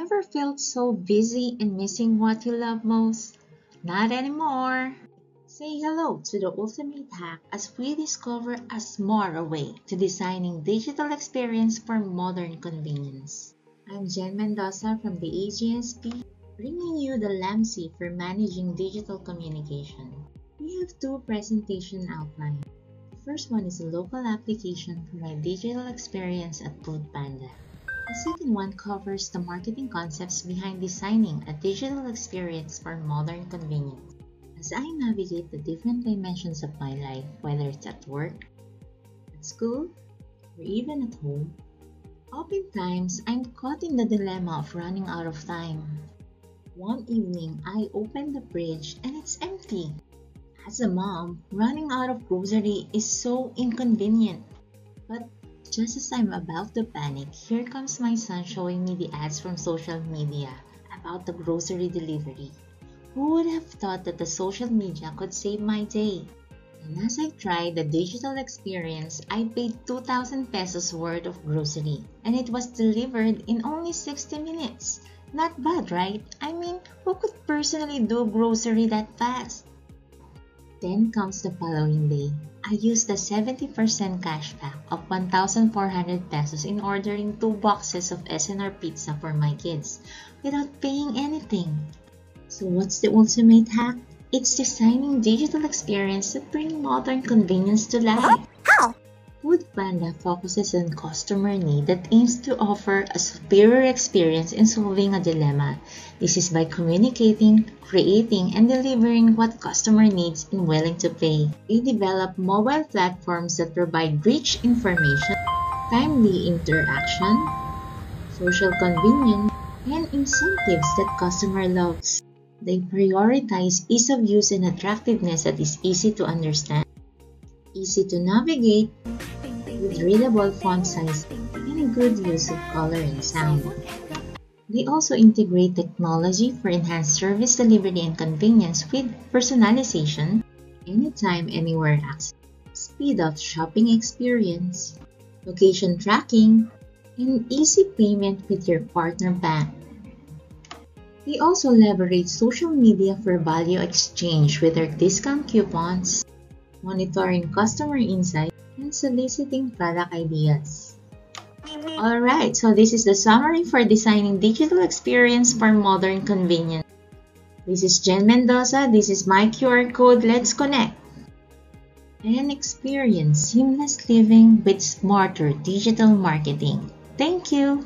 Ever felt so busy and missing what you love most? Not anymore! Say hello to the ultimate hack as we discover a smarter way to designing digital experience for modern convenience. I'm Jen Mendoza from the AGSP, bringing you the LAMSI for managing digital communication. We have two presentation outlines. The first one is a local application for my digital experience at Foodpanda. The second one covers the marketing concepts behind designing a digital experience for modern convenience. As I navigate the different dimensions of my life, whether it's at work, at school, or even at home, oftentimes I'm caught in the dilemma of running out of time. One evening, I open the fridge and it's empty. As a mom, running out of grocery is so inconvenient. But just as I'm about to panic, here comes my son showing me the ads from social media about the grocery delivery. Who would have thought that the social media could save my day? And as I tried the digital experience, I paid 2,000 pesos worth of grocery and it was delivered in only 60 minutes. Not bad, right? I mean, who could personally do grocery that fast? Then comes the following day. I used the 70% cashback of 1,400 pesos in ordering 2 boxes of SNR pizza for my kids without paying anything. So what's the ultimate hack? It's designing digital experience that bring modern convenience to life. How? Foodpanda focuses on customer need that aims to offer a superior experience in solving a dilemma. This is by communicating, creating, and delivering what customer needs and willing to pay. They develop mobile platforms that provide rich information, timely interaction, social convenience, and incentives that customer loves. They prioritize ease of use and attractiveness that is easy to understand, easy to navigate, with readable font size and a good use of color and sound. They also integrate technology for enhanced service delivery and convenience with personalization, anytime, anywhere access, speed of shopping experience, location tracking, and easy payment with your partner bank. They also leverage social media for value exchange with their discount coupons, monitoring customer insights, and soliciting product ideas. Alright, so this is the summary for designing digital experience for modern convenience. This is Jen Mendoza, this is my QR code, let's connect and experience seamless living with smarter digital marketing. Thank you!